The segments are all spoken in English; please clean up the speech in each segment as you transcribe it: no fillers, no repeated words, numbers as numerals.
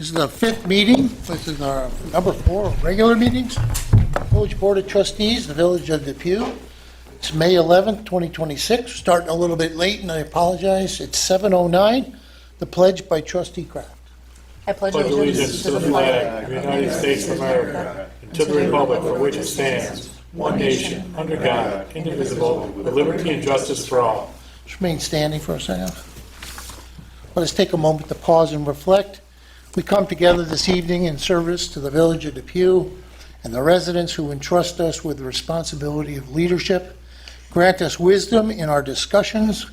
This is the 5th meeting. This is our number 4 of regular meetings. Village Board of Trustees, the Village of Depew. It's May 11th, 2026. We're starting a little bit late, and I apologize. It's 7:09. The pledge by Trustee Kraft. I pledge allegiance to the flag of the United States of America and to the republic for which it stands, one nation, under God, indivisible, with liberty and justice for all. Just remain standing for a second. Let us take a moment to pause and reflect. We come together this evening in service to the Village of Depew and the residents who entrust us with the responsibility of leadership. Grant us wisdom in our discussions,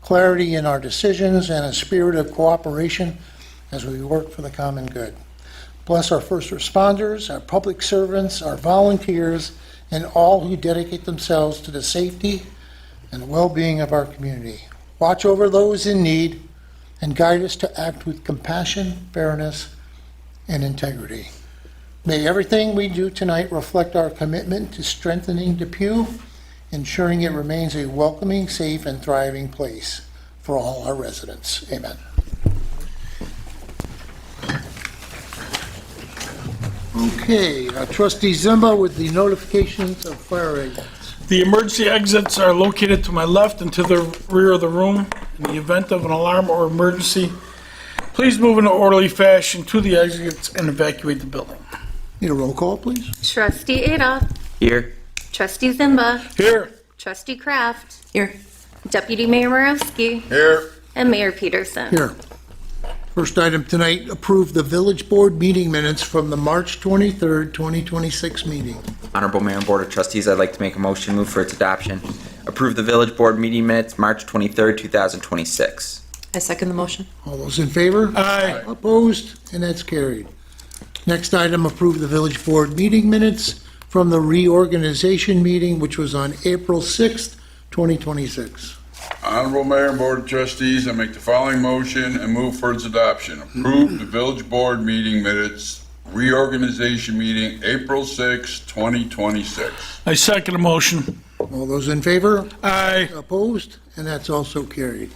clarity in our decisions, and a spirit of cooperation as we work for the common good. Bless our first responders, our public servants, our volunteers, and all who dedicate themselves to the safety and well-being of our community. Watch over those in need and guide us to act with compassion, fairness, and integrity. May everything we do tonight reflect our commitment to strengthening Depew, ensuring it remains a welcoming, safe, and thriving place for all our residents. Amen. Okay, Trustee Zimba with the notifications of fire exits. The emergency exits are located to my left and to the rear of the room. In the event of an alarm or emergency, please move in an orderly fashion to the exits and evacuate the building. Need a roll call, please? Trustee Ada. Here. Trustee Zimba. Here. Trustee Kraft. Here. Deputy Mayor Morowski. Here. And Mayor Peterson. Here. First item tonight, approve the village board meeting minutes from the March 23rd, 2026 meeting. Honorable Mayor and Board of Trustees, I'd like to make a motion, move for its adoption. Approve the village board meeting minutes, March 23rd, 2026. I second the motion. All those in favor? Aye. Opposed? And that's carried. Next item, approve the village board meeting minutes from the reorganization meeting, which was on April 6th, 2026. Honorable Mayor and Board of Trustees, I make the following motion and move for its adoption. Approve the village board meeting minutes, reorganization meeting, April 6, 2026. I second the motion. All those in favor? Aye. Opposed? And that's also carried.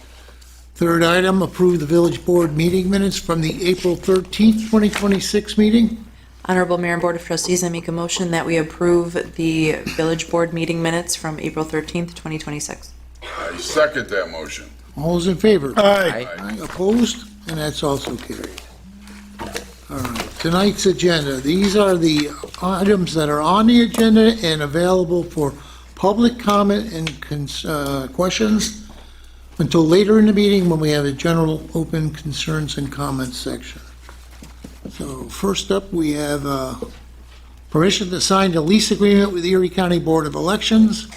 Third item, approve the village board meeting minutes from the April 13th, 2026 meeting. Honorable Mayor and Board of Trustees, I make a motion that we approve the village board meeting minutes from April 13th, 2026. I second that motion. All those in favor? Aye. Aye. Opposed? And that's also carried. All right, tonight's agenda. These are the items that are on the agenda and available for public comment and questions until later in the meeting when we have a general open concerns and comments section. So first up, we have permission to sign the lease agreement with Erie County Board of Elections,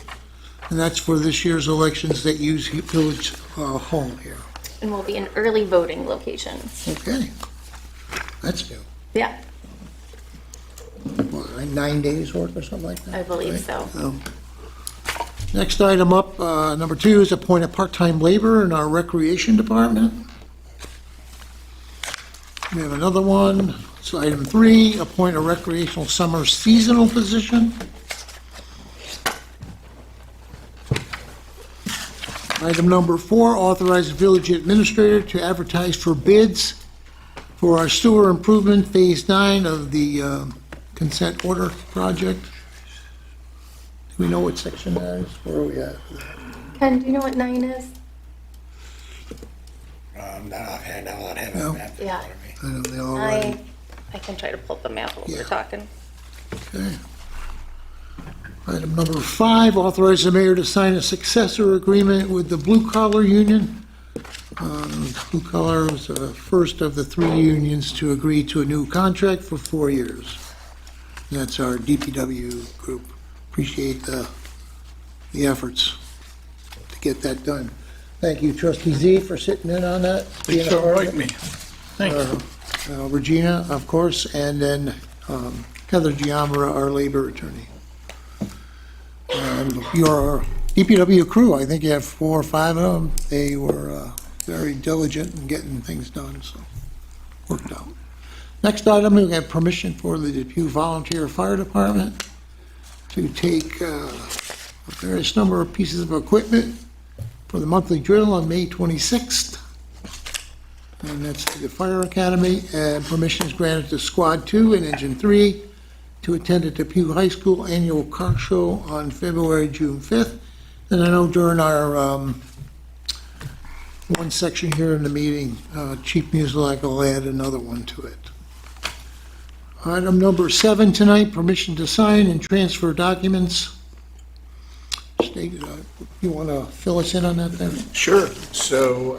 and that's for this year's elections that use Village Hall here. And we'll be an early voting location. Okay, that's new. Yeah, What, like 9 days worth or something like that? I believe Right? so. Next item up, number 2, is appoint a part-time laborer in our recreation department. We have another one. It's item 3, appoint a recreational summer seasonal position. Item number 4, authorize the village administrator to advertise for bids for our sewer improvement Phase 9 of the consent order project. Do we know what section that is? Where are we at? Ken, do you know what 9 is? Not offhand, I don't have No. a map in Yeah. front of me. I know they all ready. I can try to pull up the map while Yeah. we're talking. Okay. Item number 5, authorize the mayor to sign a successor agreement with the Blue Collar Union. Blue Collar was the first of the 3 unions to agree to a new contract for 4 years. That's our DPW group. Appreciate the efforts to get that done. Thank you, Trustee Z, for sitting in on that. They being a so part of right it. me. Thank you. Regina, of course, and then Heather Giamra, our labor attorney. And your DPW crew, I think you have 4 or 5 of them. They were very diligent in getting things done, so worked out. Next item, we have permission for the Depew Volunteer Fire Department to take a various number of pieces of equipment for the monthly drill on May 26th. and that's to the Fire Academy, and permission is granted to Squad 2 and Engine 3 to attend the Depew High School Annual Car Show on June 5th. And I know during our one section here in the meeting, Chief Musielak will add another one to it. Item number 7 tonight, permission to sign and transfer documents. State, you want to fill us in on that then? Sure. So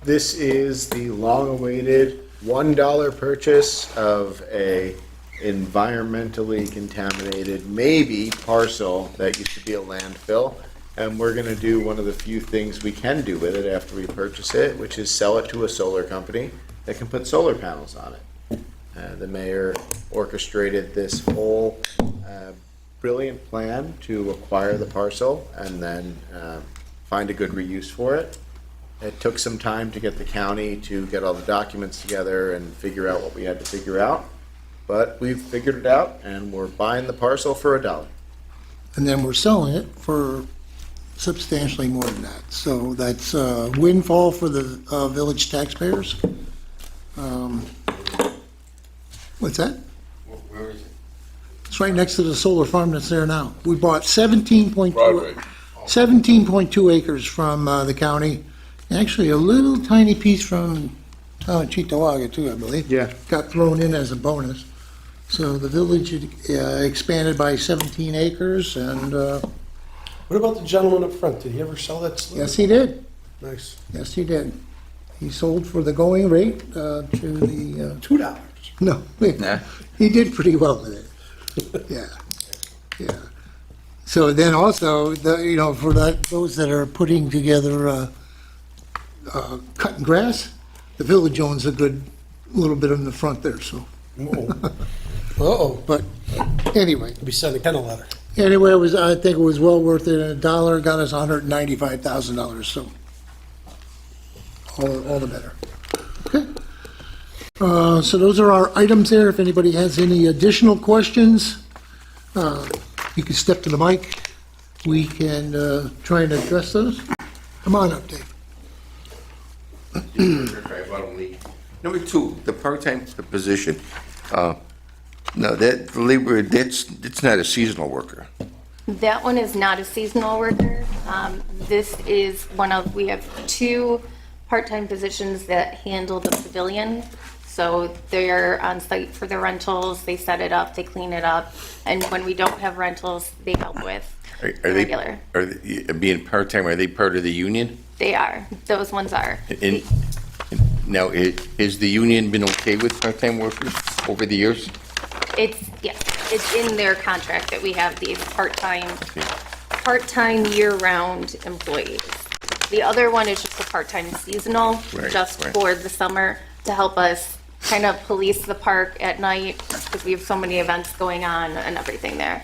this is the long-awaited $1 purchase of a environmentally contaminated, maybe parcel that used to be a landfill. And we're going to do one of the few things we can do with it after we purchase it, which is sell it to a solar company that can put solar panels on it. The mayor orchestrated this whole brilliant plan to acquire the parcel and then find a good reuse for it. It took some time to get the county to get all the documents together and figure out what we had to figure out. But we've figured it out, and we're buying the parcel for $1. And then we're selling it for substantially more than that. So that's a windfall for the village taxpayers. What's that? Where is it? It's right next to the solar farm that's there now. We bought 17.2 Broadway. 17.2 acres from the county. Actually, a little tiny piece from town of Cheektowaga too, I believe. Yeah. Got thrown in as a bonus. So the village expanded by 17 acres, and What about the gentleman up front? Did he ever sell that? slip? yes, he did. Nice. Yes, he did. He sold for the going rate to the, $2. no, Nah. he did pretty well with it. Yeah, yeah. So then also, for those that are putting together cutting grass, the village owns a good little bit in the front there, so. Uh-oh. But anyway, I'll be sending Ken a letter. I think it was well worth it, and $1 got us $195,000, so all the better. Okay. So those are our items there. If anybody has any additional questions, you can step to the mic. We can try and address those. Come on up, Dave. Number 2, the part-time position. No, that labor, it's not a seasonal worker. That one is not a seasonal worker. This is we have 2 part-time positions that handle the pavilion. So they're on site for the rentals, they set it up, they clean it up, and when we don't have rentals, they help with Are the they, regular. being part-time, are they part of the union? They are, those ones are. And now, has the union been okay with part-time workers over the years? Yes, it's in their contract that we have these part-time year-round employees. The other one is just a part-time seasonal, Right, just right. for the summer, to help us kind of police the park at night, because we have so many events going on and everything there.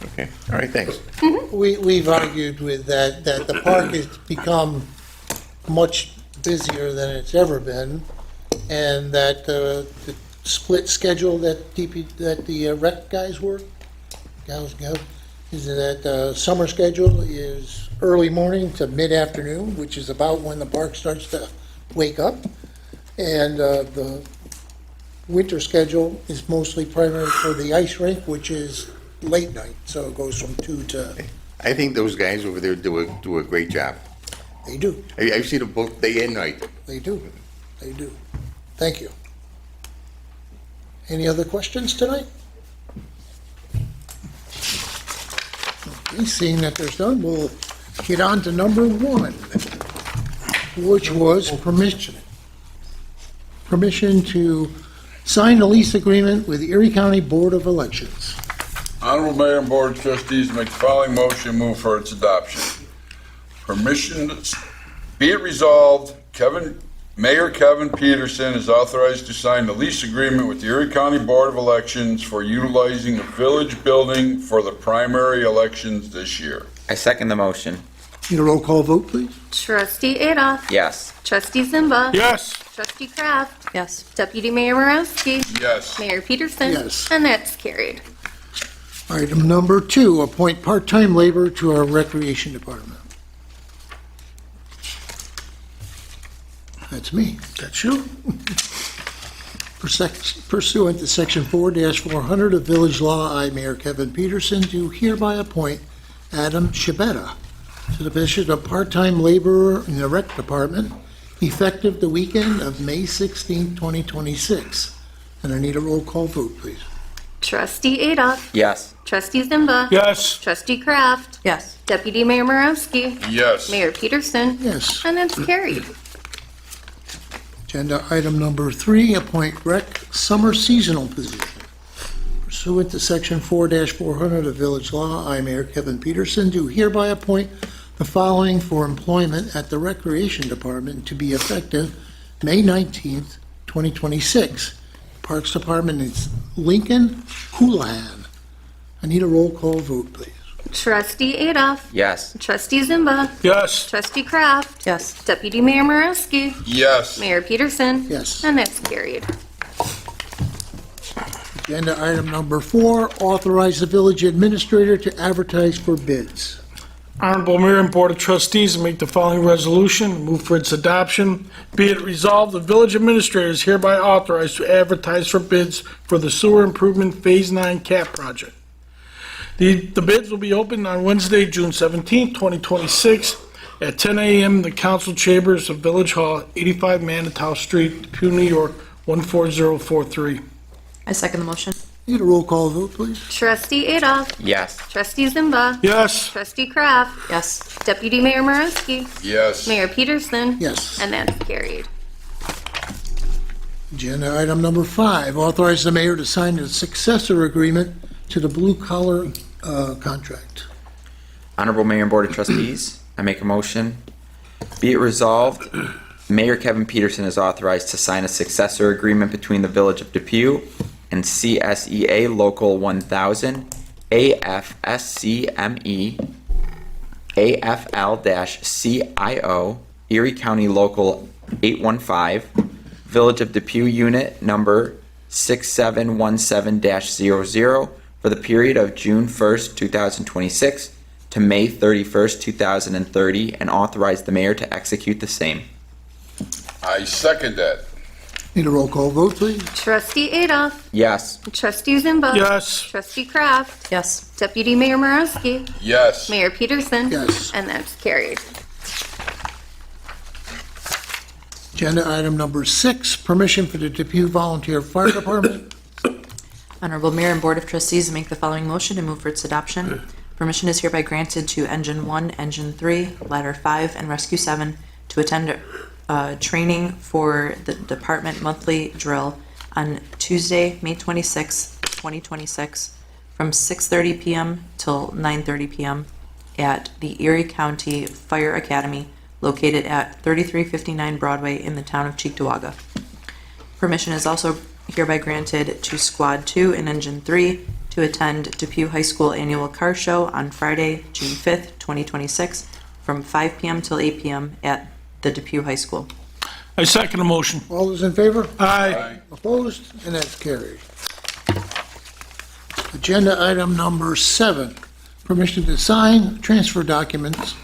Okay, all right, thanks. We've argued with that the park has become much busier than it's ever been, and that the split schedule that the rec guys work, gals, is that the summer schedule is early morning to mid-afternoon, which is about when the park starts to wake up, and the winter schedule is mostly primary for the ice rink, which is late night, so it goes from 2 to, I think those guys over there do a great job. they do. I've seen them both day and night. They do. They do. Thank you. Any other questions tonight? Okay, seeing that there's none, we'll get on to number 1, which was permission to sign a lease agreement with the Erie County Board of Elections. Honorable Mayor and Board of Trustees, make the following motion, move for its adoption. Permission, be it resolved, Mayor Kevin Peterson is authorized to sign the lease agreement with the Erie County Board of Elections for utilizing the village building for the primary elections this year. I second the motion. Need a roll call vote, please? Trustee Adolph. Yes. Trustee Zimba. Yes. Trustee Kraft. Yes. Deputy Mayor Morowski. Yes. Mayor Peterson. Yes. And that's carried. Item number 2, appoint part-time labor to our Recreation Department. That's me. That's you. Pursuant to Section 4-400 of Village Law, I, Mayor Kevin Peterson, do hereby appoint Adam Shabeta to the position of part-time laborer in the Rec Department, effective the weekend of May 16, 2026. And I need a roll call vote, please. Trustee Adolph. Yes. Trustee Zimba. Yes. Trustee Kraft. Yes. Deputy Mayor Marowski. Yes. Mayor Peterson. Yes. And that's carried. Agenda item number 3, appoint rec summer seasonal position. Pursuant to Section 4-400 of Village Law, I, Mayor Kevin Peterson, do hereby appoint the following for employment at the Recreation Department to be effective May 19th, 2026. Parks Department is Lincoln Houlihan. I need a roll call vote, please. Trustee Adolph. Yes. Trustee Zimba. Yes. Trustee Kraft. Yes. Deputy Mayor Marowski. Yes. Mayor Peterson. Yes. And that's carried. Agenda item number 4, authorize the village administrator to advertise for bids. Honorable Mayor and Board of Trustees, I make the following resolution, move for its adoption. Be it resolved, the village administrator is hereby authorized to advertise for bids for the sewer improvement Phase 9 CAP project. The bids will be open on Wednesday, June 17, 2026, at 10 a.m. in the council chambers of Village Hall, 85 Manitow Street, Depew, New York, 14043. I second the motion. Need a roll call vote, please. Trustee Adolph. Yes. Trustee Zimba. Yes. Trustee Kraft. Yes. Deputy Mayor Marowski. Yes. Mayor Peterson. Yes. And that's carried. Agenda item number 5, authorize the mayor to sign a successor agreement to the blue collar contract. Honorable Mayor and Board of Trustees, I make a motion. Be it resolved, Mayor Kevin Peterson is authorized to sign a successor agreement between the Village of Depew and CSEA Local 1000, AFSCME, AFL-CIO, Erie County Local 815, Village of Depew Unit Number 6717-00 for the period of June 1st, 2026 to May 31st, 2030, and authorize the mayor to execute the same. I second that. Need a roll call vote, please. Trustee Adolph. Yes. Trustee Zimba. Yes. Trustee Kraft. Yes. Deputy Mayor Marowski. Yes. Mayor Peterson. Yes. And that's carried. Agenda item number 6, permission for the Depew Volunteer Fire Department. Honorable Mayor and Board of Trustees, make the following motion and move for its adoption. Permission is hereby granted to Engine 1, Engine 3, Ladder 5, and Rescue 7 to attend training for the department monthly drill on Tuesday, May 26, 2026, from 6:30 p.m. till 9:30 p.m. at the Erie County Fire Academy located at 3359 Broadway in the town of Cheektowaga. Permission is also hereby granted to Squad 2 and Engine 3 to attend Depew High School Annual Car Show on Friday, June 5th, 2026, from 5 p.m. till 8 p.m. at the Depew High School. I second the motion. All those in favor? Aye. Opposed? And that's carried. Agenda item number 7, permission to sign transfer documents.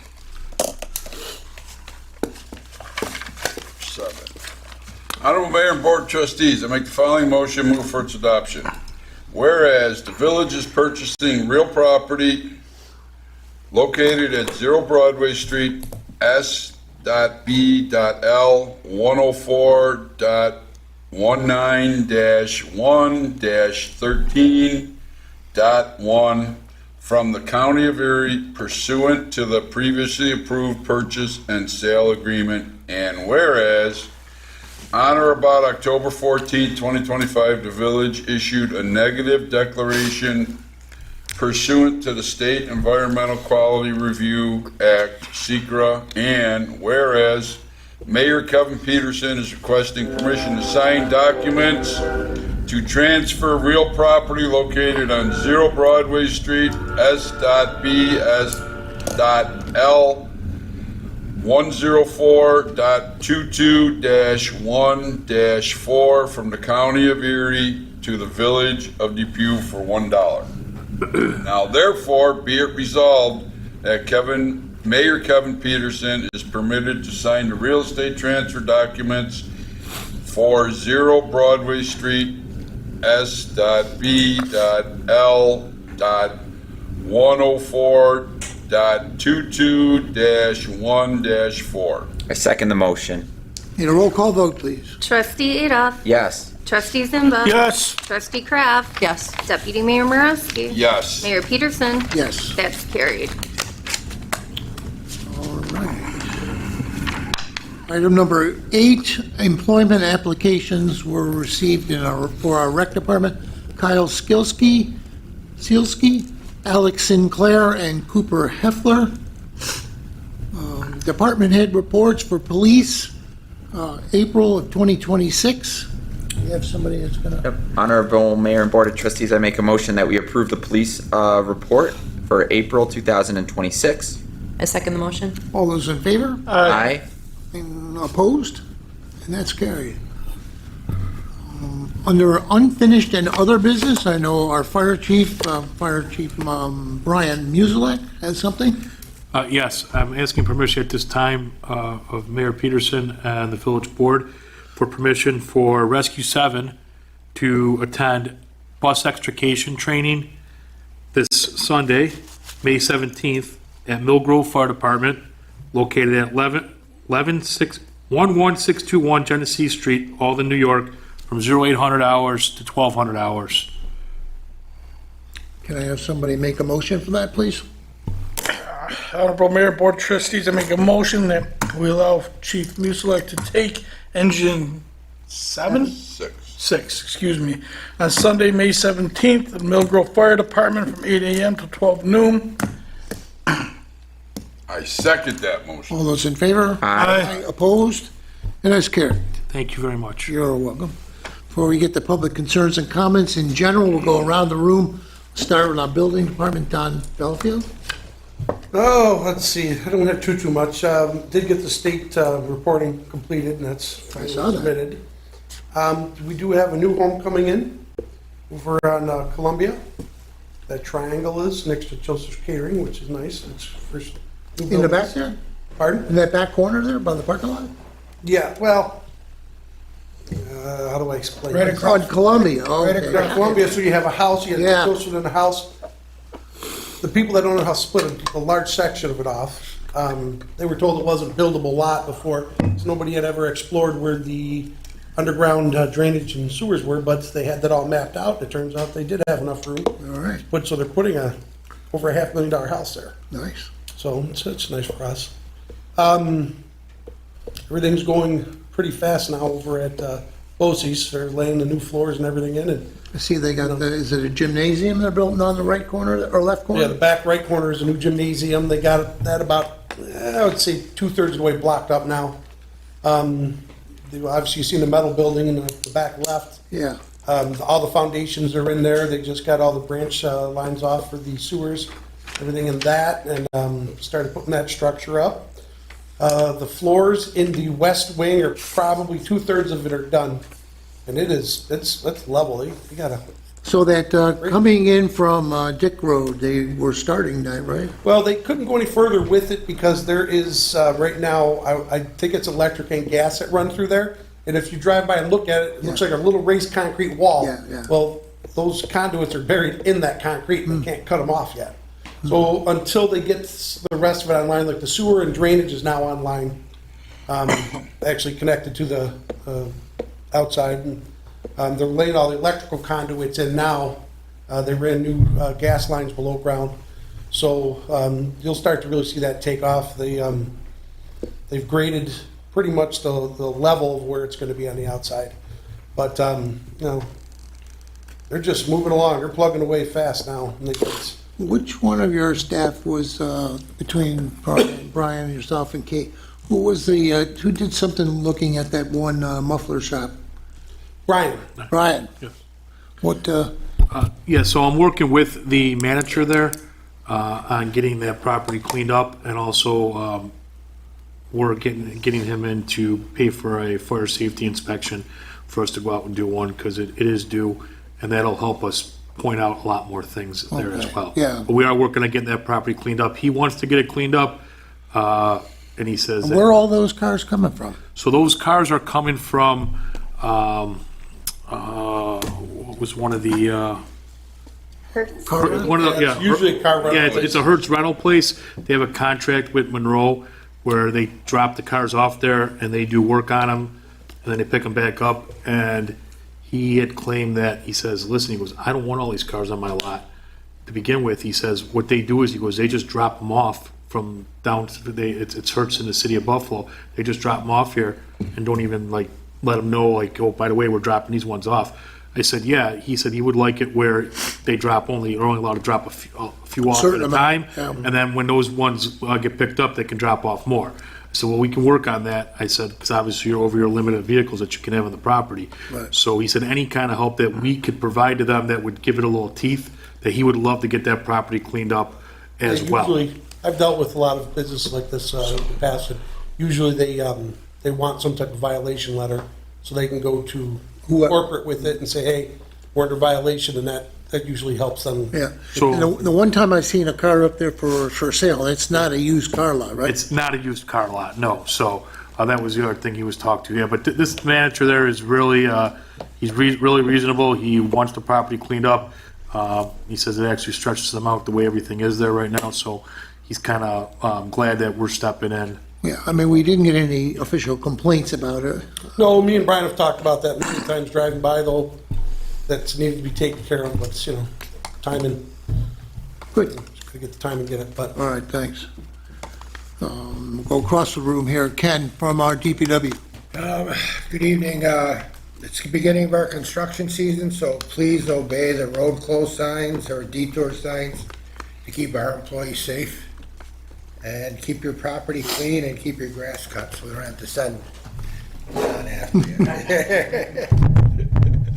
7. Honorable Mayor and Board of Trustees, I make the following motion, move for its adoption. Whereas the village is purchasing real property located at 0 Broadway Street, S.B.L. 104.19-1-13.1 from the County of Erie pursuant to the previously approved purchase and sale agreement, and whereas on or about October 14, 2025, the village issued a negative declaration pursuant to the State Environmental Quality Review Act, SECRA, and whereas Mayor Kevin Peterson is requesting permission to sign documents to transfer real property located on 0 Broadway Street, S.B.S.L. 104.22-1-4 from the County of Erie to the Village of Depew for $1. Now therefore be it resolved that Kevin Mayor Kevin Peterson is permitted to sign the real estate transfer documents for 0 Broadway Street, S.B.L.104.22-1-4. I second the motion. Need a roll call vote, please. Trustee Adolph. Yes. Trustee Zimba. Yes. Trustee Kraft. Yes. Deputy Mayor Morosky. Yes. Mayor Peterson. Yes. That's carried. All right. Item number 8, employment applications were received for our rec department. Kyle Sealski, Alex Sinclair, and Cooper Heffler. Department head reports for police, April of 2026. We have somebody that's gonna, Yep. Honorable Mayor and Board of Trustees, I make a motion that we approve the police report for April 2026. I second the motion. all those in favor? Aye. And opposed? And that's carried. Under unfinished and other business, I know our Fire Chief Brian Musilek has something. Yes, I'm asking permission at this time of Mayor Peterson and the village board for permission for Rescue 7 to attend bus extrication training this Sunday, May 17th, at Mill Grove Fire Department, located at 11621 Genesee Street, Alden, New York, from 0800 hours to 1200 hours. Can I have somebody make a motion for that, please? Honorable Mayor, Board of Trustees, I make a motion that we allow Chief Musilek to take engine 6, on Sunday, May 17th, at Mill Grove Fire Department from 8 a.m. to 12 noon. I second that motion. All those in favor? Aye. Opposed? And that's carried. Thank you very much. You're welcome. Before we get to public concerns and comments in general, we'll go around the room. Start with our building department, Don Belfield. Oh, let's see, I don't have too much. Did get the state reporting completed, and that's I saw that. submitted. We do have a new home coming in over on Columbia. That triangle is next to Joseph's Catering, which is nice. It's first. new In the back buildings. there? Pardon? In that back corner there by the parking lot? Yeah, well, how do I explain? Right this? across- On Columbia, oh, Right okay. Yeah, Columbia, so you have a house, you Yeah. have closer than a house. The people that don't know how to split a large section of it off, they were told it wasn't buildable lot before, so nobody had ever explored where the underground drainage and sewers were, but they had that all mapped out. It turns out they did have enough room, All right, so they're putting over a $500,000 house there. nice. So it's nice for us. Everything's going pretty fast now over at Bosse's. They're laying the new floors and everything in, and I see they got, is it a gymnasium they're building on the right corner or left yeah, the corner? back right corner is a new gymnasium. They got that about, I would say, 2/3 of the way blocked up now. Obviously, you've seen the metal building in the back left. Yeah, All the foundations are in there. They just got all the branch lines off for the sewers, everything in that, and started putting that structure up. The floors in the west wing are probably 2/3 of it are done. And it's level. You gotta, so that coming in from Dick Road, they were starting that, right? well, they couldn't go any further with it because there is, right now, I think it's electric and gas that run through there. And if you drive by and look at it, it looks like a little raised concrete wall. Yeah, yeah. Well, those conduits are buried in that concrete and they can't cut them off yet. So until they get the rest of it online, like the sewer and drainage is now online, actually connected to the outside. And they're laying all the electrical conduits in now. They ran new gas lines below ground. So you'll start to really see that take off. They've graded pretty much the level of where it's going to be on the outside. But, they're just moving along. They're plugging away fast now. And Which one of your staff was, between Brian, yourself, and Kate, who did something looking at that one muffler shop? Brian, Brian? Yes. What, Yeah, so I'm working with the manager there on getting that property cleaned up, and also we're getting him in to pay for a fire safety inspection for us to go out and do one, because it is due, and that'll help us point out a lot more things there as Okay, well. yeah. But we are working on getting that property cleaned up. He wants to get it cleaned up And he says, Where are all those cars coming from? so those cars are coming from, what was one of the, Hertz. one of the, yeah. Usually a car rental Yeah, place. it's a Hertz rental place. They have a contract with Monroe where they drop the cars off there and they do work on them and then they pick them back up. And he had claimed that, he says, listen, he goes, I don't want all these cars on my lot. To begin with, he says, what they do is, he goes, they just drop them off from down to it's Hertz in the city of Buffalo. They just drop them off here and don't even like let them know, like, oh, by the way, we're dropping these ones off. I said, yeah. He said he would like it where they drop only, they're only allowed to drop a few off at Certain a amount, time. yeah. And then when those ones get picked up, they can drop off more. I said, well, we can work on that. I said, because obviously you're over your limit of vehicles that you can have on the property. Right. So he said, any kind of help that we could provide to them that would give it a little teeth, that he would love to get that property cleaned up as well. Usually, I've dealt with a lot of businesses like this in the past, and usually they want some type of violation letter, so they can go to corporate with it and say, hey, we're under violation, and that usually helps them. Yeah. So- And the one time I seen a car up there for sale, it's not a used car lot, right? It's not a used car lot, no. So that was the other thing he was talked to. Yeah, but this manager there is really, he's really reasonable. He wants the property cleaned up. He says it actually stretches them out the way everything is there right now. So he's kind of glad that we're stepping in. Yeah, I mean, we didn't get any official complaints about it. No, me and Brian have talked about that many times driving by, though, that's needed to be taken care of, but, you know, timing, Good. just gotta get the time and get it, but. All right, thanks. We'll go across the room here. Ken from our DPW. Good evening. It's the beginning of our construction season, so please obey the road close signs or detour signs to keep our employees safe. And keep your property clean and keep your grass cut so we don't have to send John after you.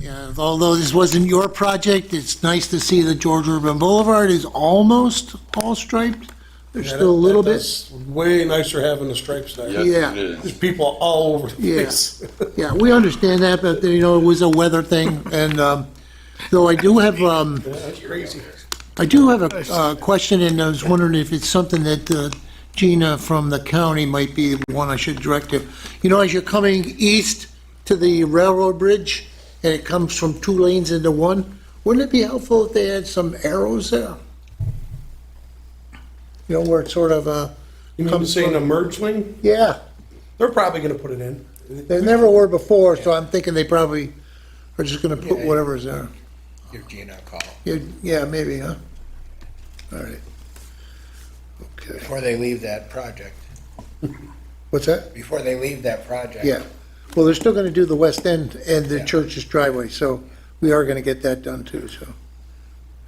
Yeah, although this wasn't your project, it's nice to see that George Urban Boulevard is almost all striped. There's still a little bit. It's way nicer having the stripes there. Yes, Yeah. it is. There's people all over the Yeah. place. Yeah, we understand that, but, you know, it was a weather thing. And though I do have, That's crazy. I do have a question, and I was wondering if it's something that Gina from the county might be the one I should direct to. You know, as you're coming east to the railroad bridge, and it comes from 2 lanes into 1, wouldn't it be helpful if they had some arrows there? You know, where it sort of, You mean comes saying a from- merge lane? Yeah, They're probably gonna put it in. they never were before, so I'm thinking they probably are just gonna put whatever's there. Give Gina a call Yeah, maybe, huh? All right. Okay. before they leave that project. What's that? Before they leave that project. Yeah. Well, they're still gonna do the west end and the Yeah. church's driveway, so we are gonna get that done too, so.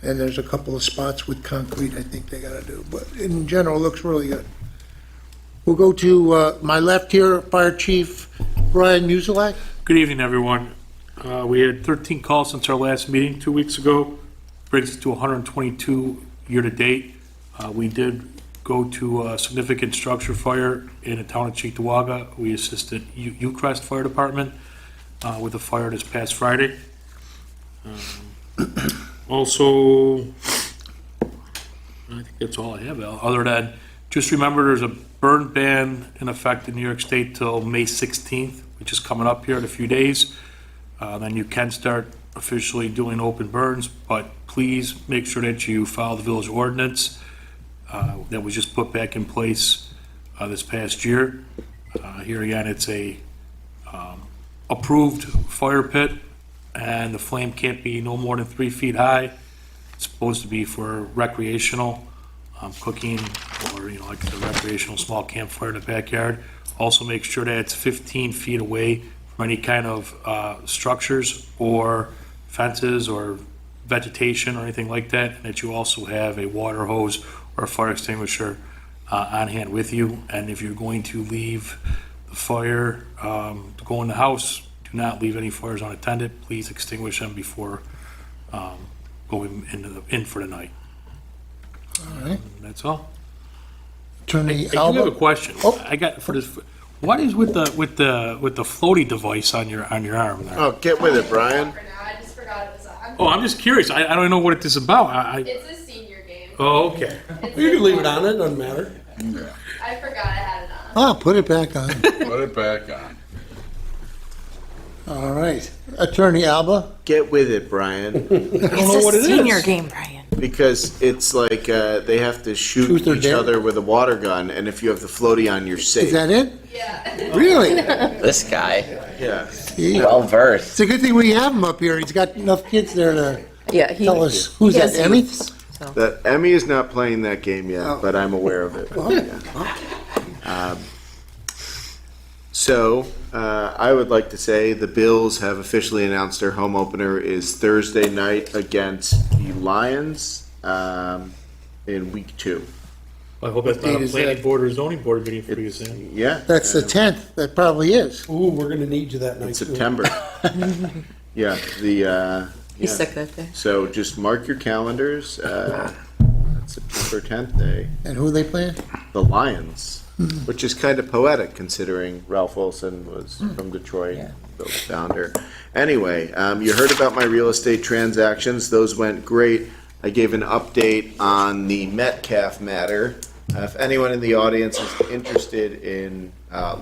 And there's a couple of spots with concrete I think they gotta do, but in general, it looks really good. We'll go to my left here, Fire Chief Brian Musilak. Good evening, everyone. We had 13 calls since our last meeting 2 weeks ago. Brings us to 122 year-to-date. We did go to a significant structure fire in the town of Cheektowaga. We assisted Ucrest Fire Department with a fire this past Friday. Also, I think that's all I have, Al, other than, just remember, there's a burn ban in effect in New York State till May 16th, which is coming up here in a few days. Then you can start officially doing open burns, but please make sure that you follow the village ordinance that was just put back in place this past year. Here again, it's a approved fire pit, and the flame can't be no more than 3 feet high. It's supposed to be for recreational cooking, or, you know, like the recreational small campfire in the backyard. Also make sure that it's 15 feet away from any kind of structures or fences or vegetation or anything like that, and that you also have a water hose or a fire extinguisher on hand with you. And if you're going to leave the fire to go in the house, do not leave any fires unattended. Please extinguish them before going in for the night. All right. That's all. Attorney I do have a Alba. question. Oh. I got for this. What is with the floaty device on your arm there? Oh, get with it, Brian. For now, I just forgot it was on. Oh, I'm just curious. I don't know what it is about. It's a senior game. Oh, okay. You can leave it on, it doesn't matter. I forgot I had it on. Oh, put it back on. Put it back on. All right. Attorney Alba? Get with it, Brian, what it is. Senior game, Brian. because it's like they have to shoot Truth or each dare? other with a water gun, and if you have the floaty on, you're safe. Is that it? Yeah. Really? This guy, Yeah. See? well versed. It's a good thing we have him up here. He's got enough kids there to Yeah, he. tell us. Who's he that, has Emmy? youths, so. That Emmy is not playing that game yet, Oh. but I'm aware of it. Yeah. So, I would like to say the Bills have officially announced their home opener is Thursday night against the Lions in week 2. I hope that's not date a is planning that? board or zoning board meeting for you, Sam. Yeah. That's the 10th. That probably is. Ooh, we're gonna need you that night in too. September. Yeah, He's yeah. sick that day. So just mark your calendars. September 10th day, And who they playing? the Lions, which is kind of poetic considering Ralph Wilson was from Detroit, the founder. Anyway, you heard about my real estate transactions. Those went great. I gave an update on the Metcalf matter. If anyone in the audience is interested in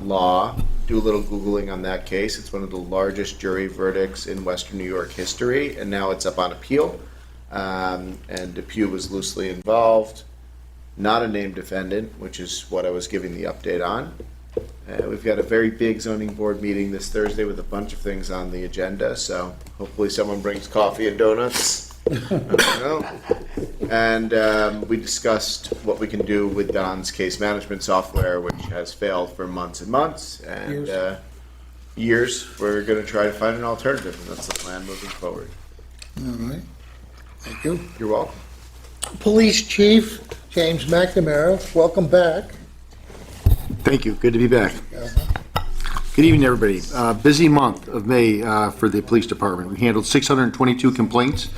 law, do a little Googling on that case. It's one of the largest jury verdicts in Western New York history, and now it's up on appeal. And Depew was loosely involved, not a named defendant, which is what I was giving the update on. We've got a very big zoning board meeting this Thursday with a bunch of things on the agenda, so hopefully someone brings coffee and donuts. I don't know. And we discussed what we can do with Don's case management software, which has failed for months and months, and years. We're going to try to find an alternative, and that's the plan moving forward. All right. Thank you. You're welcome. Police Chief James McNamara, welcome back. Thank you. Good to be back. Good evening, everybody. Busy month of May for the police department. We handled 622 complaints.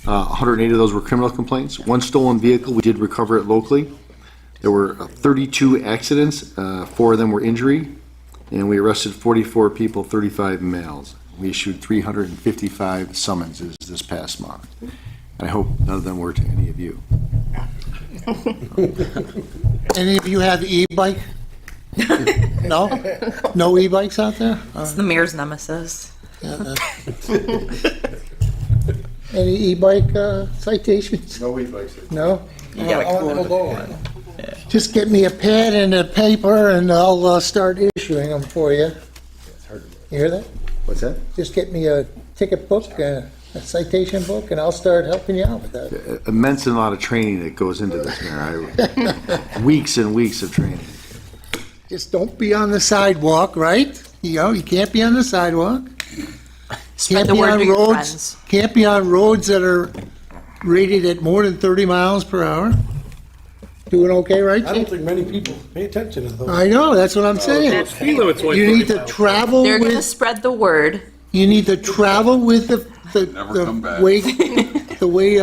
108 of those were criminal complaints. One stolen vehicle, we did recover it locally. There were 32 accidents, 4 of them were injury, and we arrested 44 people, 35 males. We issued 355 summonses this past month. And I hope none of them were to any of you. Any of you have e-bike? No? No e-bikes out there? It's the mayor's nemesis. Any e-bike citations? No e-bikes. No? You got a We'll go on. Just get me a pen and a paper and I'll start issuing them for you. You hear that? What's that? Just get me a ticket book, a citation book, and I'll start helping you out with that. Immense amount of training that goes into this, Mayor. Weeks and weeks of training. Just don't be on the sidewalk, right? You know, you can't be on the sidewalk. Spread Can't the be word on to your roads. friends. Can't be on roads that are rated at more than 30 miles per hour. Doing okay, right? I don't think many people pay attention to those. I know, that's what I'm saying. Speed limit's only You 30 need to miles. travel They're gonna with, spread the word. you need to travel with Never come back. the way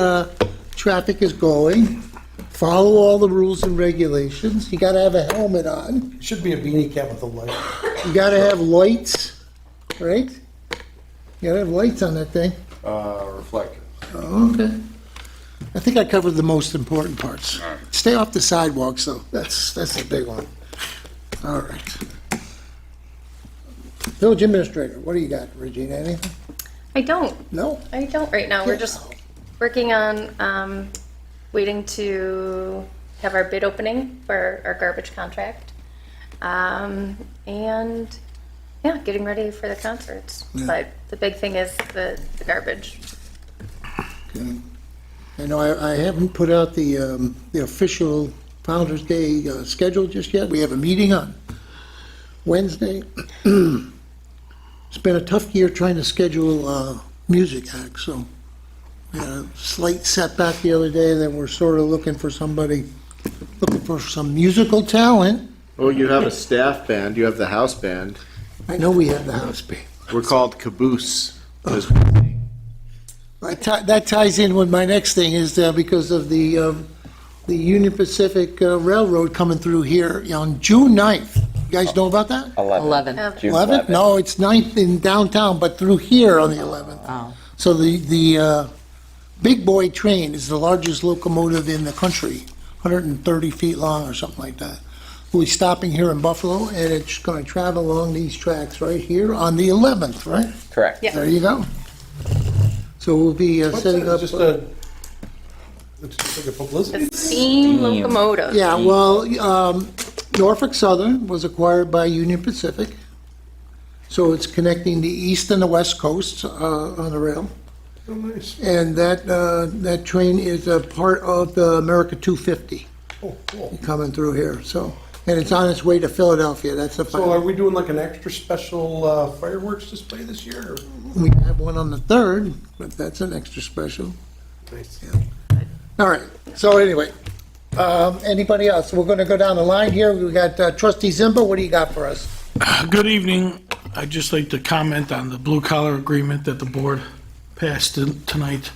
traffic is going. Follow all the rules and regulations. You gotta have a helmet on. Should be a beanie cap with a light. You gotta have lights, right? You gotta have lights on that thing. Reflector. Oh, okay. I think I covered the most important parts. All right. Stay off the sidewalks, though. That's the big one. All right. Village Administrator, what do you got, Regina? Anything? I don't. No? I don't right now. We're just working on waiting to have our bid opening for our garbage contract. And yeah, getting ready for the concerts. But the big thing is the garbage. Okay. I know I haven't put out the official Founder's Day schedule just yet. We have a meeting on Wednesday. It's been a tough year trying to schedule music acts, so we had a slight setback the other day, then we're sort of looking for some musical talent. Well, you have a staff band, you have the house band. I know we have the house band. We're called Caboose. 'Cause That ties in with my next thing, is because of the Union Pacific Railroad coming through here on June 9th. You guys know about that? 11. June 11th? No, it's 9th in downtown, but through here on the 11th. Oh. So the Big Boy train is the largest locomotive in the country, 130 feet long or something like that, will be stopping here in Buffalo, and it's going to travel along these tracks right here on the 11th, right? Correct. Yeah. There you go. So we'll be What's setting that? up. It's just like a publicity? The steam locomotive. Yeah, well, Norfolk Southern was acquired by Union Pacific, so it's connecting the east and the west coasts on the rail. Oh, nice. And that train is a part of the America 250 Oh, cool. coming through here, so, and it's on its way to Philadelphia, that's the So are final. we doing like an extra special fireworks display this year? Or? We have one on the 3rd, but that's an extra special. Nice. All right, so anyway, anybody else? We're gonna go down the line here, we got trustee Zimba, what do you got for us? Good evening. I'd just like to comment on the blue collar agreement that the board passed tonight.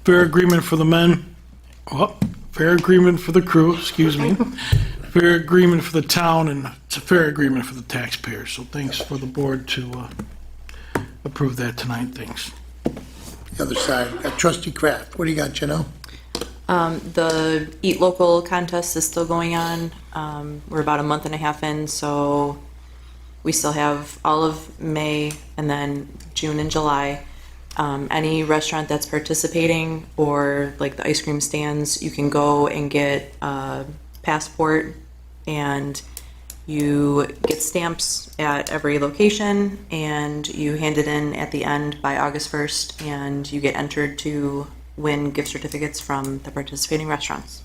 Fair agreement for the men, fair agreement for the crew, excuse me. Fair agreement for the town, and it's a fair agreement for the taxpayers. So thanks for the board to approve that tonight. Thanks. The other side, got trustee Kraft, what do you got, Janelle? The Eat Local contest is still going on. We're about a month and a half in, so we still have all of May and then June and July. Any restaurant that's participating or like the ice cream stands, you can go and get a passport and you get stamps at every location and you hand it in at the end by August 1st and you get entered to win gift certificates from the participating restaurants.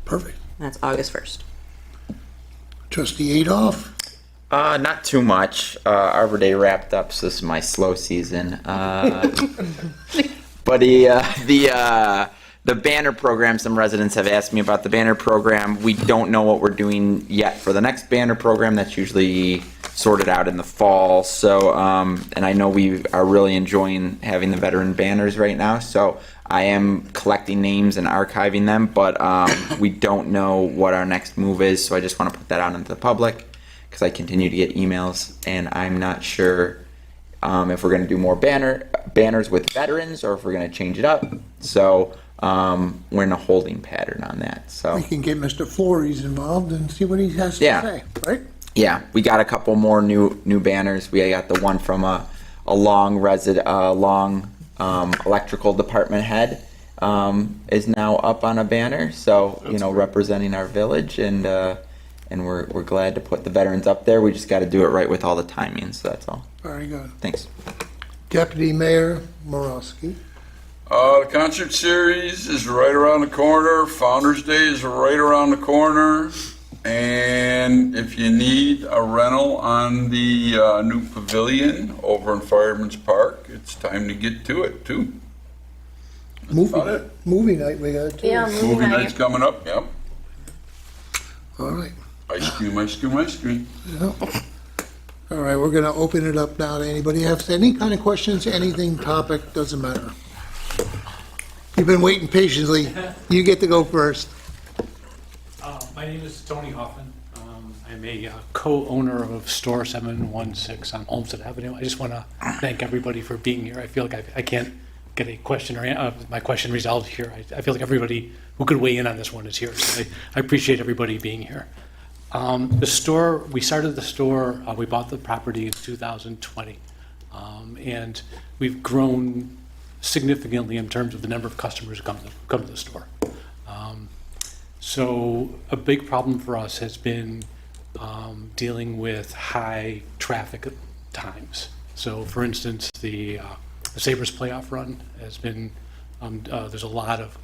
Perfect. That's August 1st. Trustee Adolph? Not too much. Arbor Day wrapped up, so this is my slow season. But the banner program, some residents have asked me about the banner program. We don't know what we're doing yet for the next banner program. That's usually sorted out in the fall. So, and I know we are really enjoying having the veteran banners right now. So I am collecting names and archiving them, but we don't know what our next move is. So I just want to put that out into the public because I continue to get emails, and I'm not sure if we're going to do more banners with veterans or if we're going to change it up. So we're in a holding pattern on that. So We can get Mr. Flores involved and see what he has to Yeah. say, right? yeah, we got a couple more new banners. We got the one from a long electrical department head is now up on a banner. So representing our village, and we're glad to put the veterans up there. We just got to do it right with all the timings. So that's all. Very good. Thanks. Deputy Mayor Morosky. The concert series is right around the corner. Founder's Day is right around the corner. And if you need a rental on the new pavilion over in Fireman's Park, it's time to get to it too. about it. Movie night we got too. Yeah, Movie night's coming up, yep. All right. Ice cream, ice cream, ice cream. All right, we're gonna open it up now to anybody have any kind of questions, anything, topic, doesn't matter. You've been waiting patiently. You get to go first. My name is Tony Hoffman. I'm a co-owner of Store 716 on Olmsted Avenue. I just want to thank everybody for being here. I feel like I can't get a question or my question resolved here. I feel like everybody who could weigh in on this one is here. So I appreciate everybody being here. The store, we started the store, we bought the property in 2020. And we've grown significantly in terms of the number of customers who come to the store. So a big problem for us has been dealing with high traffic times. So for instance, the Sabres playoff run has been, there's a lot of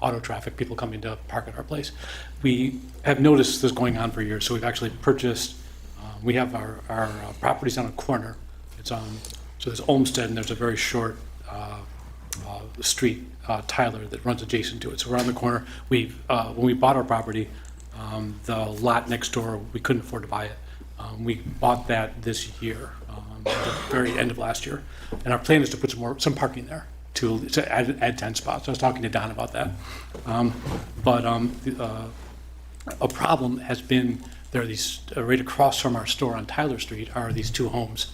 auto traffic, people coming to park at our place. We have noticed this going on for years, so we've actually purchased, we have our properties on a corner. It's on, so there's Olmsted and there's a very short street, Tyler, that runs adjacent to it. So we're on the corner. When we bought our property, the lot next door, we couldn't afford to buy it. We bought that this year, at the very end of last year. And our plan is to put some parking there to add 10 spots. I was talking to Don about that. A problem has been, there are these, right across from our store on Tyler Street are these two homes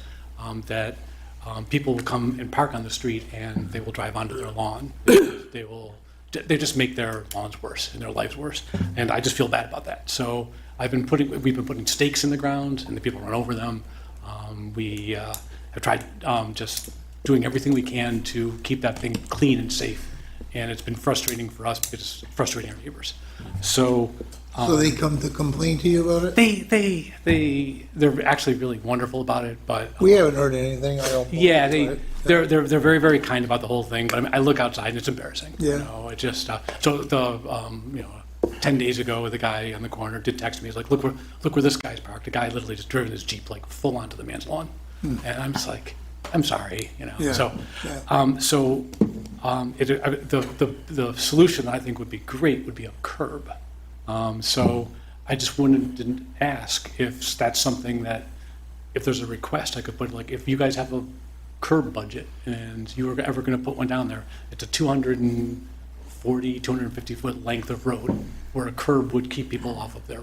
that people will come and park on the street and they will drive onto their lawn. They will they just make their lawns worse and their lives worse. And I just feel bad about that. So we've been putting stakes in the ground and the people run over them. We have tried just doing everything we can to keep that thing clean and safe. And it's been frustrating for us because it's frustrating our neighbors. So. So they come to complain to you about it? They're actually really wonderful about it, but. We haven't heard anything, I don't. Yeah, they're very, very kind about the whole thing, but I mean, I look outside and it's embarrassing. Yeah. You know, it just, so the, 10 days ago, the guy on the corner did text me, he's like, look where this guy's parked. The guy literally just driven his Jeep like full onto the man's lawn. And I'm just like, I'm sorry, Yeah, so, yeah. the solution that I think would be great would be a curb. So I just didn't ask if that's something that, if there's a request, I could put, like, if you guys have a curb budget and you were ever gonna put one down there, it's a 250 foot length of road where a curb would keep people off of their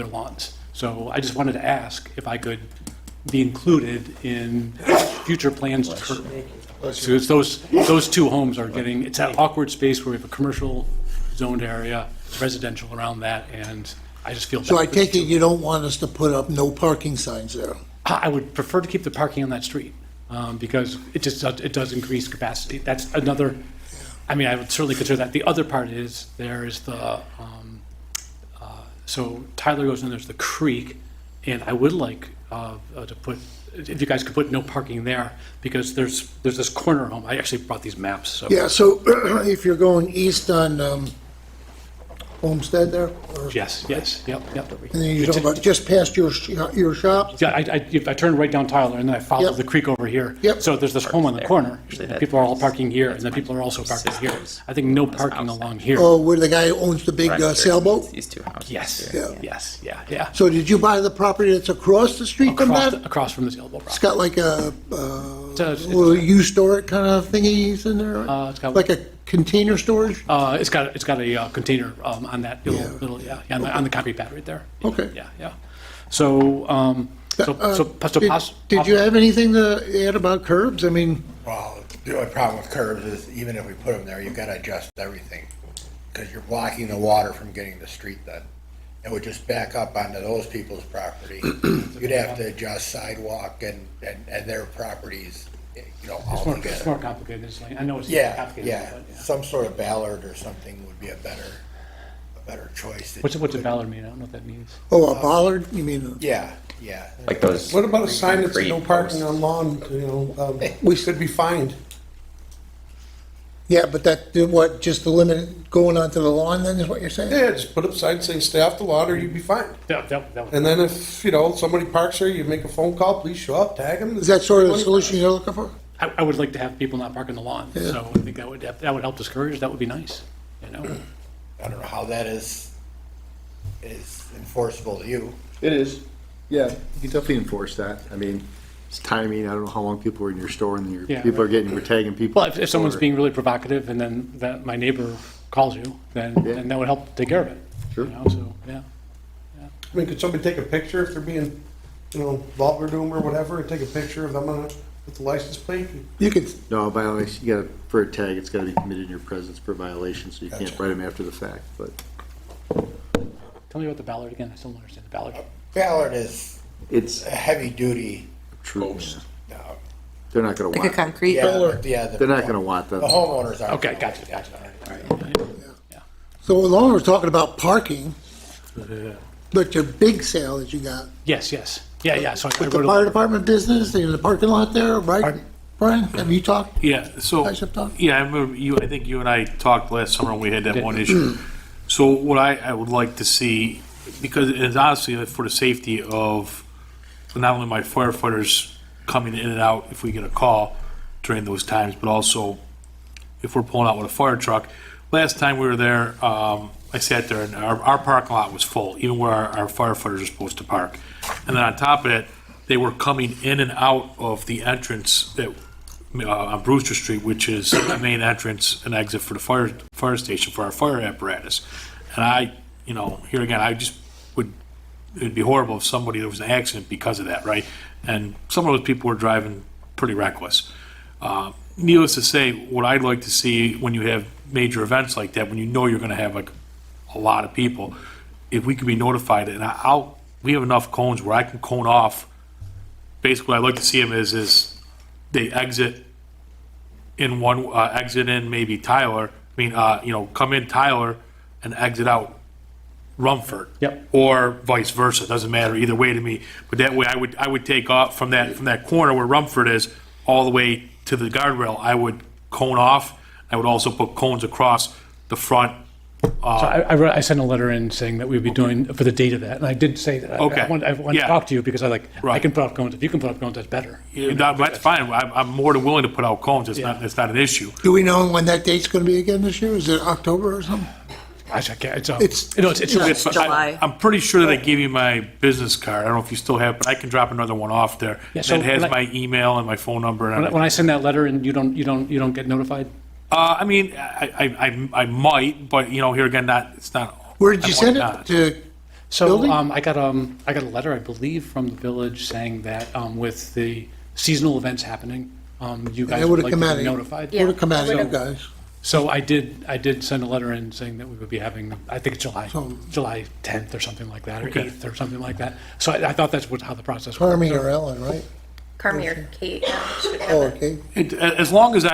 lawns. So I just wanted to ask if I could be included in future plans to curb. So it's those two homes are getting, it's that awkward space where we have a commercial zoned area, residential around that, and I just feel bad. So I take it you don't want us to put up no parking signs there? I would prefer to keep the parking on that street, because it does increase capacity. That's another, I mean, I would certainly consider that. The other part is, there's the, so Tyler goes in, there's the creek, and I would like to put, if you guys could put no parking there, because there's this corner home. I actually brought these maps, so. Yeah, so if you're going east on Homestead there? or- Yes, yep. And then you're talking about just past your shop? Yeah, I turned right down Tyler, and then I followed Yep. the creek over here. Yep. So there's this home on the there. corner. Actually, and that people are all is- parking here, and then people are also parking here. I think no parking along here. Oh, where the guy who owns the big Right there. sailboat? These two houses. Yes, here. Yeah. yeah. So did you buy the property that's across the street from that? Across from the sailboat It's property. got like a, It's- little U-store kind of thingies in there? It's got- Like a container storage? It's got a container on that little on the concrete pad right there. Okay. Yeah. So Did you have anything to add about curbs? I mean, Well, the only problem with curbs is even if we put them there, you've got to adjust everything because you're blocking the water from getting to the street then. It would just back up onto those people's property. You'd have to adjust sidewalk and their properties, all It's more together. complicated. It's like, I know it's Yeah, complicated. yeah. But, Some sort of ballard or something would be a better choice. What's a ballard mean? I don't know what that means. oh, a bollard? You mean, Yeah. Like those. What about a sign that says no concrete parking posts. on lawn, we could be fined. yeah, but what, just to limit it going onto the lawn then is what you're saying? Yeah, just put up signs saying stay off the lawn or you'd be fined. That would- And then if, somebody parks there, you make a phone call, please show up, tag them. Is that sort of the solution you're looking for? I would like to have people not park on the lawn. Yeah. So I think that would help discourage. That would be nice. I don't know how that is enforceable to you. It is. Yeah, you can definitely enforce that. I mean, it's timing. I don't know how long people are in your store and Yeah, people are we're tagging people. Well, if someone's or- being really provocative and then that my neighbor calls you, then that would help take care of it. Sure. So, yeah. I mean, could somebody take a picture if they're being, vulgar to them or whatever, and take a picture of them with the license plate? You could, No, violation, you gotta, for a tag, it's gotta be committed in your presence for violation, so you can't Gotcha. write them after the fact, but Tell me about the ballard again. I still don't understand the ballard. Ballard is it's a heavy duty. true. They're not gonna Like a want, concrete. they're not gonna want The them. homeowners are. Okay, gotcha. All right. so as long as we're talking about parking, but your big sale that you got, Yes. Yeah. So I with the wrote fire department business, in the parking lot there, right? Pardon? Brian, have you talked? Yeah, so, Guys have talked? yeah, I remember I think you and I talked last summer when we had that one issue. So what I would like to see, because it's honestly for the safety of not only my firefighters coming in and out if we get a call during those times, but also if we're pulling out with a fire truck. Last time we were there, I sat there and our parking lot was full, even where our firefighters are supposed to park. And then on top of it, they were coming in and out of the entrance that on Brewster Street, which is the main entrance and exit for the fire station for our fire apparatus. And I, here again, it'd be horrible if there was an accident because of that, right? And some of those people were driving pretty reckless. needless to say, what I'd like to see when you have major events like that, when you know you're gonna have like a lot of people, if we could be notified, and we have enough cones where I can cone off. Basically, what I'd like to see them is they exit in one, exit in maybe Tyler, come in Tyler and exit out Rumford. Yep. Or vice versa, doesn't matter either way to me. But that way, I would take off from that corner where Rumford is, all the way to the guardrail, I would cone off. I would also put cones across the front. So I sent a letter in saying that we'd be doing, for the date of that, and I did say that. Okay. I want to Yeah. talk to you because I Right. can put up cones. If you can put up cones, that's better. That's fine, I'm more than willing to put out cones, it's not an issue. Do we know when that date's gonna be again this year? Is it October or something? Actually, I can't, it's It's July. I'm pretty sure that they gave you my business card. I don't know if you still have, but I can drop another one off there. Yeah, so It has when my email and my phone number and everything. When I send that letter and you don't get notified? I mean, I might, but here again, it's not. Where did you I send might it? not. To So, building? I got a letter, I believe, from the village saying that, with the seasonal events happening, you guys It would would've like come to out be of you. notified. Would've come out of you would've- guys. So I did send a letter in saying that we would be having, I think it's July 10th or something like that, or Okay. 8th or something like that. So I thought that's how the process worked. Carmi or Ellen, right? Carmi or Kate should have Oh, it. okay. As long as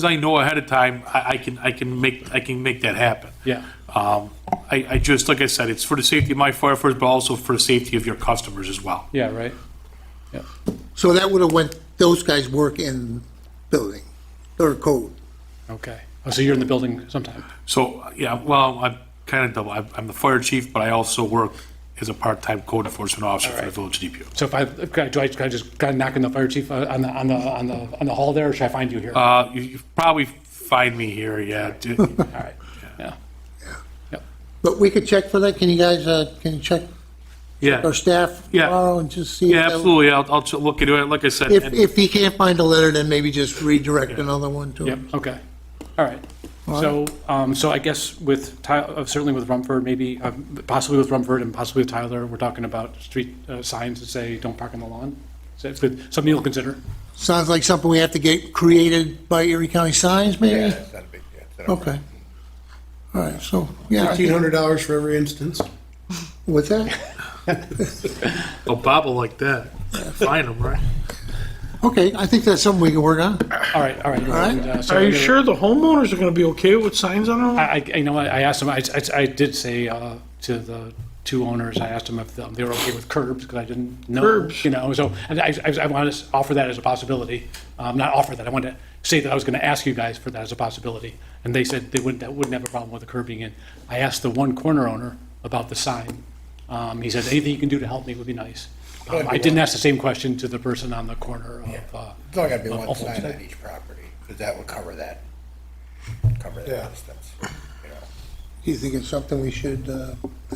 I know ahead of time, I can make that happen. Yeah. I just, like I said, it's for the safety of my firefighters, but also for the safety of your customers as well. Yeah, right. Yeah. So that would've went, those guys work in building, or code. Okay. Oh, so you're in the building sometime? So, yeah, well, I'm kind of double. I'm the fire chief, but I also work as a part-time code enforcement officer for the village of Depew. So do I just kind of knock on the fire chief on the hall there, or should I find you here? You probably find me here, yeah. All right. Yeah. But we could check for that. Can you guys, can you check Yeah, our staff Yeah. tomorrow and just see? yeah, if that- absolutely. I'll look into it. Like I said, If he can't find a letter, then maybe just redirect another one to Yep. him. Okay. All right. So, I guess with certainly with Rumford, maybe possibly with Rumford and possibly with Tyler, we're talking about street signs that say "Don't park on the lawn." Is that good? Something you'll consider. Sounds like something we have to get created by Erie County Signs, maybe? Okay. All right, so, yeah. I think- $1,500 for every instance. What's that? a bobble like that, find them, right? Okay, I think that's something we can work on. All right. right. And, so Are you we're gonna- sure the homeowners are gonna be okay with signs on them? I asked them. I did say to the two owners, I asked them if they were okay with curbs because I didn't know. Curbs. So and I wanted to offer that as a possibility. Not offer that. I wanted to say that I was going to ask you guys for that as a possibility, and they said that wouldn't have a problem with the curb being in. I asked the one corner owner about the sign. He said anything you can do to help me would be nice. I didn't ask the same question to the person on the corner of. It's only gotta be one of sign Olmsted. on each property, because that would cover that Yeah. distance. You know. Do you think it's something we should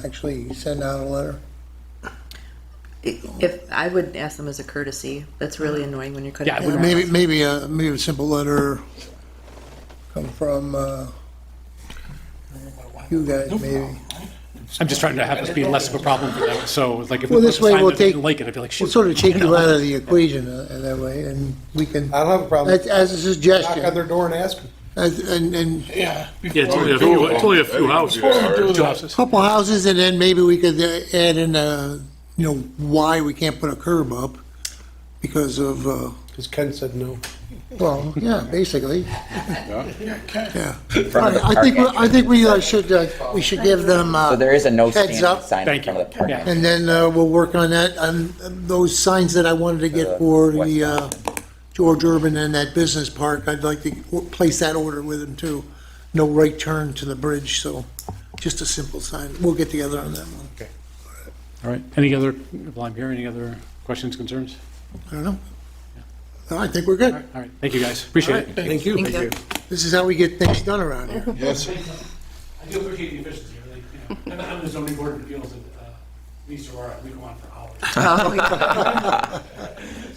actually send out a letter? If, I would ask them as a courtesy. That's really annoying when you're cutting. Yeah, I down. wouldn't- Maybe a simple letter come from you guys, maybe. I'm just trying to have this be less of a problem for them. So like if Well, we this put the way sign we'll that they take- didn't like it, I'd be like, We'll shoot. sort of take you you know? out of the equation that way, and we can, I don't have a problem. as a Knock on suggestion, their door and ask them. and Yeah. Yeah, it's only a few houses. Two houses. couple houses, and then maybe we could add in, why we can't put a curb up because of, Because Ken said no. well, yeah, basically. Yeah. All front of right, the park I think we should give them, So there is a no heads standing up. sign in Thank front of the park. Yeah. And then we'll work on that, on those signs that I wanted to get for the George Urban and that business park. I'd like to place that order with them too. No right turn to the bridge, so just a simple sign. We'll get together on that one. All right. Any other, while I'm here, any other questions, concerns? I don't know. No, I think we're good. All right. Thank you, guys. Appreciate it. Thank you. Thank you. This is how we get things done around here. Yes. I do appreciate the efficiency. I'm the zoning board of appeals at East Aurora. We go on for hours.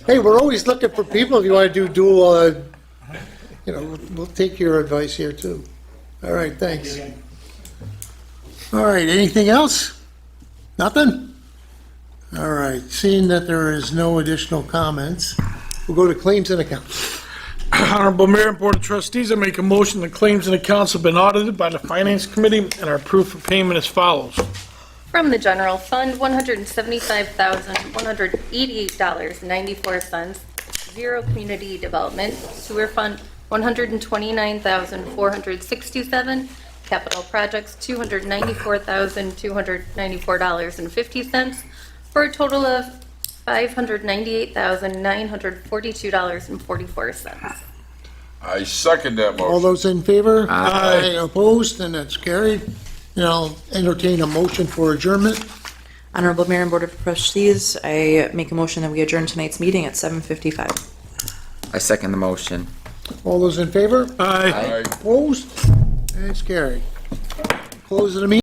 Hey, we're always looking for people if you want to do dual, we'll take your advice here too. All right, thanks. All right, anything else? Nothing? All right, seeing that there is no additional comments, we'll go to claims and accounts. Honorable Mayor and Board of Trustees, I make a motion the claims and accounts have been audited by the Finance Committee and are approved for payment as follows. From the general fund, $175,188.94. Zero community development. Sewer fund, $129,467. Capital projects, $294,294.50, for a total of $598,942.44. I second that All motion. those in favor? Aye. Opposed, and that's carried. And I'll entertain a motion for adjournment. Honorable Mayor and Board of Trustees, I make a motion that we adjourn tonight's meeting at 7:55. I second the motion. All those in favor? Aye. Aye. Opposed? And it's carried. Close the meeting.